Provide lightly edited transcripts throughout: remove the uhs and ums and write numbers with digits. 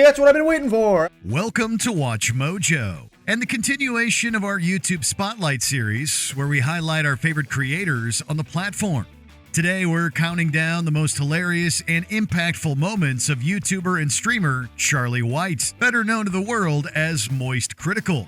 That's what I've been waiting for. Welcome to Watch Mojo, and the continuation of our YouTube Spotlight series, where we highlight our favorite creators on the platform. Today, we're counting down the most hilarious and impactful moments of YouTuber and streamer Charlie White, better known to the world as Moist Critical.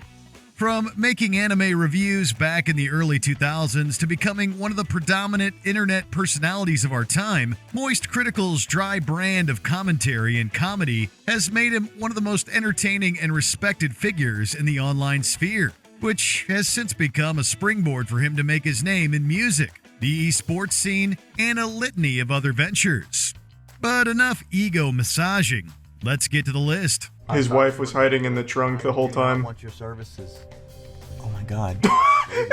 From making anime reviews back in the early 2000s to becoming one of the predominant internet personalities of our time, Moist Critical's dry brand of commentary and comedy has made him one of the most entertaining and respected figures in the online sphere, which has since become a springboard for him to make his name in music, the esports scene, and a litany of other ventures. But enough ego massaging. Let's get to the list. His wife was hiding in the trunk the whole time. I want your services. Oh my god. Where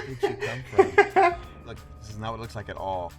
did you come from? Look, this is not what it looks like at all.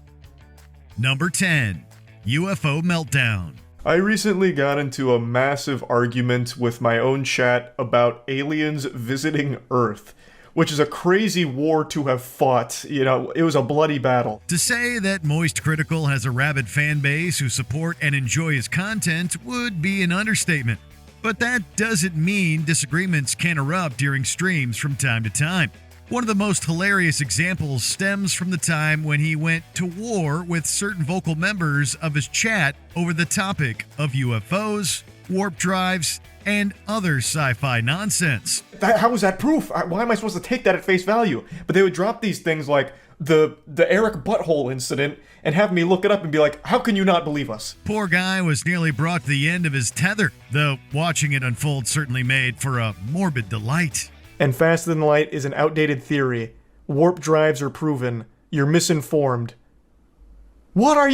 Number 10. UFO Meltdown. I recently got into a massive argument with my own chat about aliens visiting Earth, which is a crazy war to have fought. You know, it was a bloody battle. To say that Moist Critical has a rabid fan base who support and enjoy his content would be an understatement. But that doesn't mean disagreements can't erupt during streams from time to time. One of the most hilarious examples stems from the time when he went to war with certain vocal members of his chat over the topic of UFOs, warp drives, and other sci-fi nonsense. How is that proof? Why am I supposed to take that at face value? But they would drop these things like the Eric Butthole incident and have me look it up and be like, how can you not believe us? Poor guy was nearly brought to the end of his tether, though watching it unfold certainly made for a morbid delight. And faster than light is an outdated theory. Warp drives are proven. You're misinformed. What? Are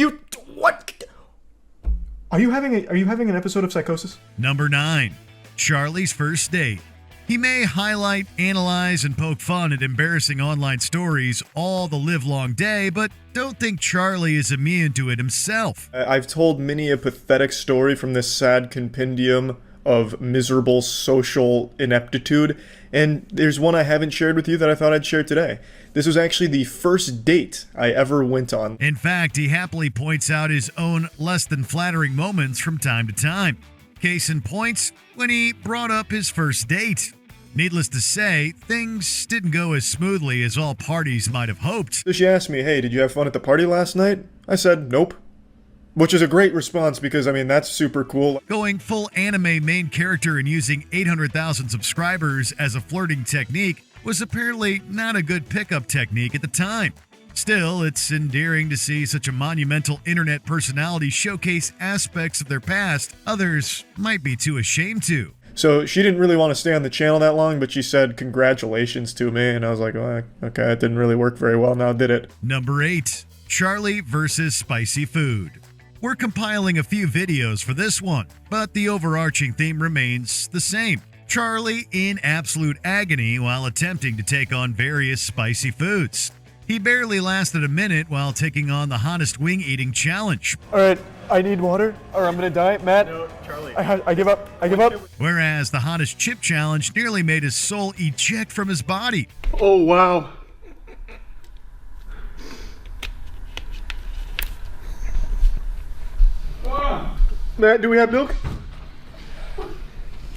you having an episode of Psychosis? Number 9. Charlie's First Date. He may highlight, analyze, and poke fun at embarrassing online stories all the livelong day, but don't think Charlie is immune to it himself. I've told many a pathetic story from this sad compendium of miserable social ineptitude, and there's one I haven't shared with you that I thought I'd share today. This was actually the first date I ever went on. In fact, he happily points out his own less than flattering moments from time to time. Case in point, when he brought up his first date. Needless to say, things didn't go as smoothly as all parties might have hoped. So she asked me, hey, did you have fun at the party last night? I said, nope. Which is a great response because, I mean, that's super cool. Going full anime main character and using 800,000 subscribers as a flirting technique was apparently not a good pickup technique at the time. Still, it's endearing to see such a monumental internet personality showcase aspects of their past others might be too ashamed to. So she didn't really want to stay on the channel that long, but she said congratulations to me, and I was like, oh, okay, it didn't really work very well now, did it? Number 8. Charlie versus spicy food. We're compiling a few videos for this one, but the overarching theme remains the same. Charlie in absolute agony while attempting to take on various spicy foods. He barely lasted a minute while taking on the hottest wing eating challenge. All right, I need water or I'm gonna die. Matt, no, Charlie. I give up. Whereas the hottest chip challenge nearly made his soul eject from his body. Oh, wow. Matt, do we have milk?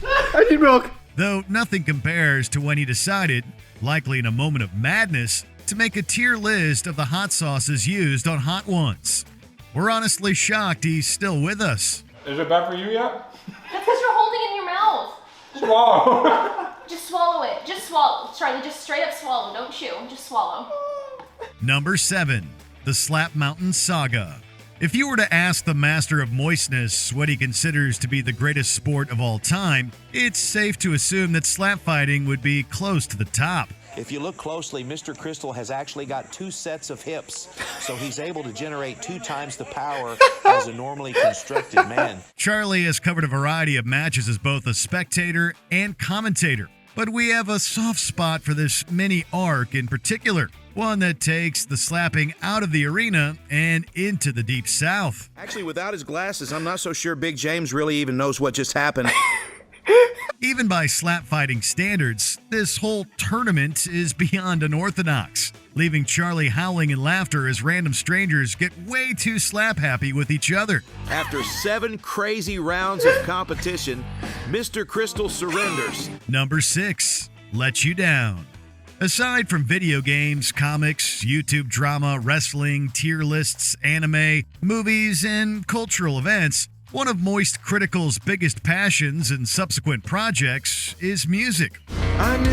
I need milk. Though nothing compares to when he decided, likely in a moment of madness, to make a tier list of the hot sauces used on Hot Ones. We're honestly shocked he's still with us. Is it bad for you yet? That's because you're holding it in your mouth. Swallow. Just swallow it. Just swallow. Charlie, just straight up swallow. Don't chew. Just swallow. Number 7. The Slap Mountain Saga. If you were to ask the master of moistness what he considers to be the greatest sport of all time, it's safe to assume that slap fighting would be close to the top. If you look closely, Mr. Crystal has actually got 2 sets of hips, so he's able to generate 2 times the power as a normally constructed man. Charlie has covered a variety of matches as both a spectator and commentator, but we have a soft spot for this mini arc in particular, one that takes the slapping out of the arena and into the Deep South. Actually, without his glasses, I'm not so sure Big James really even knows what just happened. Even by slap fighting standards, this whole tournament is beyond unorthodox, leaving Charlie howling in laughter as random strangers get way too slap happy with each other. After 7 crazy rounds of competition, Mr. Crystal surrenders. Number 6, Let You Down. Aside from video games, comics, YouTube drama, wrestling, tier lists, anime, movies, and cultural events, one of Moist Critical's biggest passions and subsequent projects is music. I knew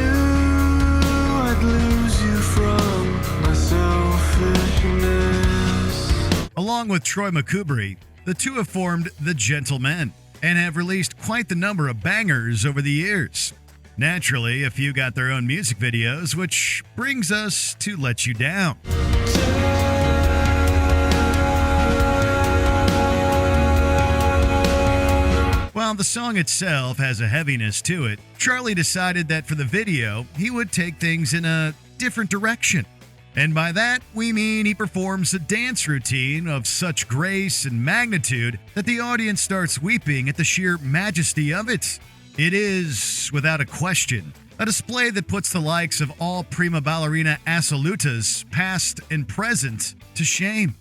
I'd lose you from my selfishness. Along with Troy McCubry, the two have formed The Gentlemen and have released quite the number of bangers over the years. Naturally, a few got their own music videos, which brings us to Let You Down. While the song itself has a heaviness to it, Charlie decided that for the video, he would take things in a different direction. And by that, we mean he performs a dance routine of such grace and magnitude that the audience starts weeping at the sheer majesty of it. It is, without a question, a display that puts the likes of all prima ballerina assolutas, past and present, to shame.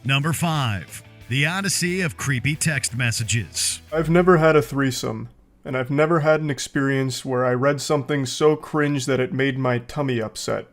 Number 5, The Odyssey of Creepy Text Messages. I've never had a threesome, and I've never had an experience where I read something so cringe that it made my tummy upset.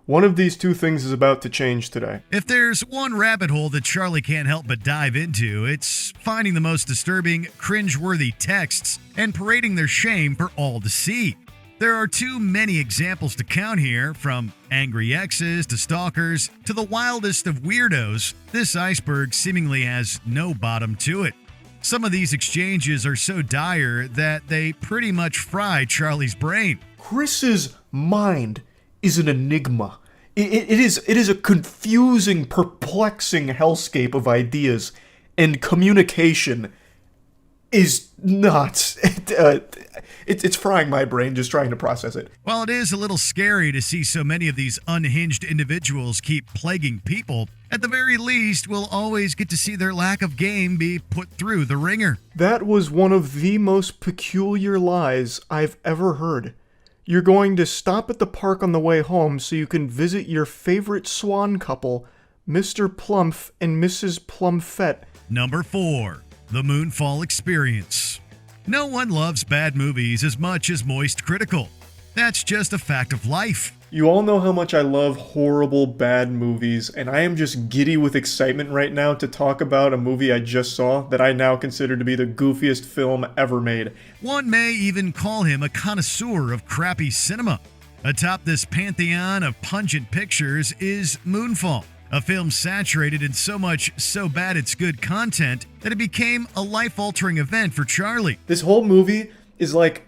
One of these two things is about to change today. If there's one rabbit hole that Charlie can't help but dive into, it's finding the most disturbing, cringe-worthy texts and parading their shame for all to see. There are too many examples to count here, from angry exes to stalkers to the wildest of weirdos. This iceberg seemingly has no bottom to it. Some of these exchanges are so dire that they pretty much fry Charlie's brain. Chris's mind is an enigma. It is a confusing, perplexing hellscape of ideas, and communication is nuts. It's frying my brain just trying to process it. While it is a little scary to see so many of these unhinged individuals keep plaguing people, at the very least, we'll always get to see their lack of game be put through the ringer. That was one of the most peculiar lies I've ever heard. You're going to stop at the park on the way home so you can visit your favorite swan couple, Mr. Plumph and Mrs. Plumfette. Number 4, The Moonfall Experience. No one loves bad movies as much as Moist Critical. That's just a fact of life. You all know how much I love horrible, bad movies, and I am just giddy with excitement right now to talk about a movie I just saw that I now consider to be the goofiest film ever made. One may even call him a connoisseur of crappy cinema. Atop this pantheon of pungent pictures is Moonfall, a film saturated in so much so bad it's good content that it became a life-altering event for Charlie. This whole movie is like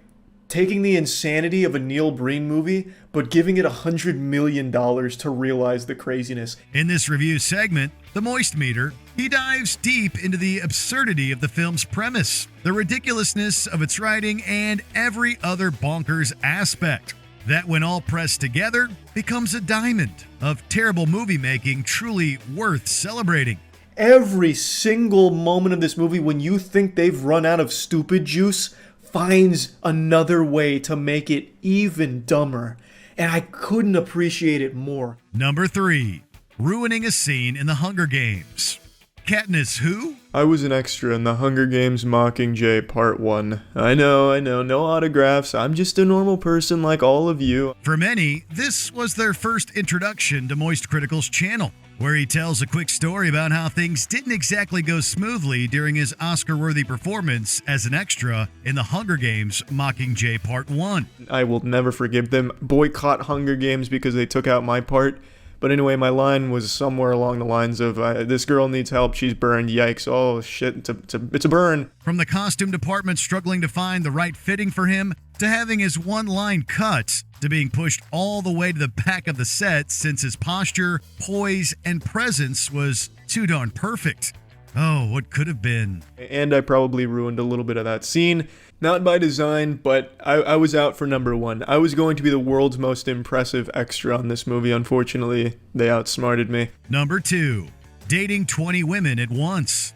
taking the insanity of a Neil Breen movie, but giving it $100 million to realize the craziness. In this review segment, The Moist Meter, he dives deep into the absurdity of the film's premise, the ridiculousness of its writing, and every other bonkers aspect. That, when all pressed together, becomes a diamond of terrible movie making truly worth celebrating. Every single moment of this movie, when you think they've run out of stupid juice, finds another way to make it even dumber. And I couldn't appreciate it more. Number 3, Ruining a Scene in The Hunger Games. Katniss who? I was an extra in The Hunger Games Mockingjay Part 1. I know, no autographs. I'm just a normal person like all of you. For many, this was their first introduction to Moist Critical's channel, where he tells a quick story about how things didn't exactly go smoothly during his Oscar-worthy performance as an extra in The Hunger Games Mockingjay Part 1. I will never forgive them. Boycott Hunger Games because they took out my part. But anyway, my line was somewhere along the lines of, this girl needs help, she's burned, yikes, oh shit, it's a burn. From the costume department struggling to find the right fitting for him, to having his one line cut, to being pushed all the way to the back of the set since his posture, poise, and presence was too darn perfect. Oh, what could have been. And I probably ruined a little bit of that scene. Not by design, but I was out for number one. I was going to be the world's most impressive extra on this movie. Unfortunately, they outsmarted me. Number 2. Dating 20 women at once.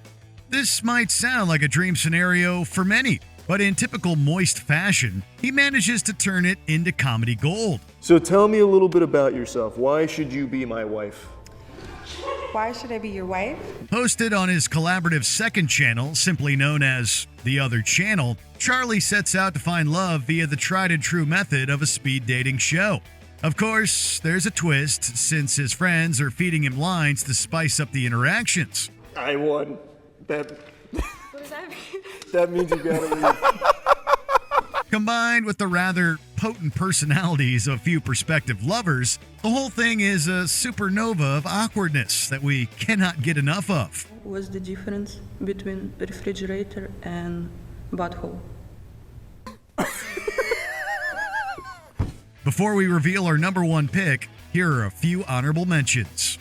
This might sound like a dream scenario for many, but in typical Moist fashion, he manages to turn it into comedy gold. So tell me a little bit about yourself. Why should you be my wife? Why should I be your wife? Hosted on his collaborative second channel, simply known as The Other Channel, Charlie sets out to find love via the tried and true method of a speed dating show. Of course, there's a twist, since his friends are feeding him lines to spice up the interactions. I won. What does that mean? That means you gotta leave. Combined with the rather potent personalities of a few prospective lovers, the whole thing is a supernova of awkwardness that we cannot get enough of. What's the difference between refrigerator and butthole? Before we reveal our number one pick, here are a few honorable mentions.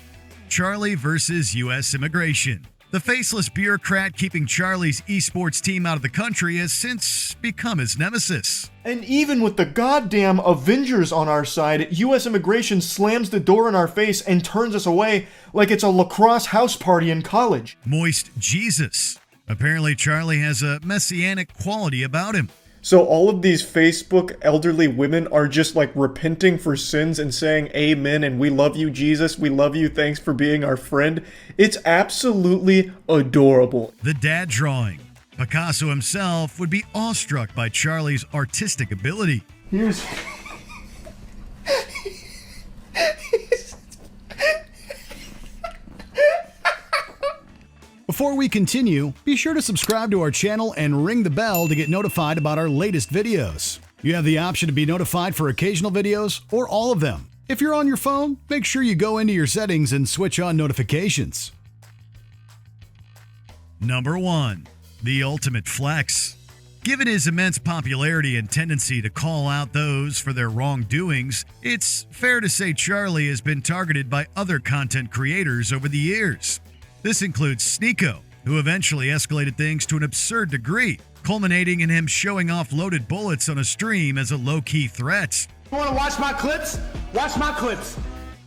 Charlie versus U.S. Immigration. The faceless bureaucrat keeping Charlie's esports team out of the country has since become his nemesis. And even with the goddamn Avengers on our side, U.S. Immigration slams the door in our face and turns us away like it's a lacrosse house party in college. Moist Jesus. Apparently Charlie has a messianic quality about him. So all of these Facebook elderly women are just like repenting for sins and saying amen and we love you, Jesus, we love you, thanks for being our friend. It's absolutely adorable. The dad drawing. Picasso himself would be awestruck by Charlie's artistic ability. Here's... Before we continue, be sure to subscribe to our channel and ring the bell to get notified about our latest videos. You have the option to be notified for occasional videos or all of them. If you're on your phone, make sure you go into your settings and switch on notifications. Number 1. The Ultimate Flex. Given his immense popularity and tendency to call out those for their wrongdoings, it's fair to say Charlie has been targeted by other content creators over the years. This includes Sneako, who eventually escalated things to an absurd degree, culminating in him showing off loaded bullets on a stream as a low-key threat. You want to watch my clips? Watch my clips.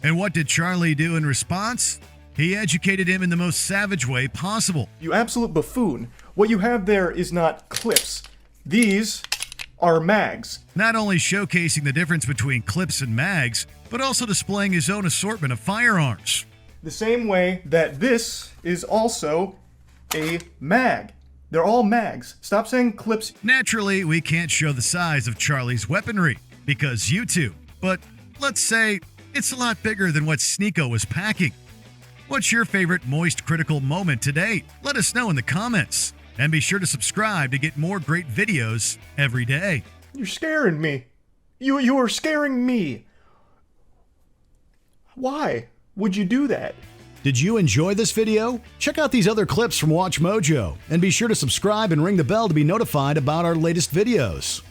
And what did Charlie do in response? He educated him in the most savage way possible. You absolute buffoon. What you have there is not clips. These are mags. Not only showcasing the difference between clips and mags, but also displaying his own assortment of firearms. The same way that this is also a mag. They're all mags. Stop saying clips. Naturally, we can't show the size of Charlie's weaponry because YouTube, but let's say it's a lot bigger than what Sneako was packing. What's your favorite Moist Critical moment to date? Let us know in the comments. And be sure to subscribe to get more great videos every day. You're scaring me. You are scaring me. Why would you do that? Did you enjoy this video? Check out these other clips from WatchMojo and be sure to subscribe and ring the bell to be notified about our latest videos.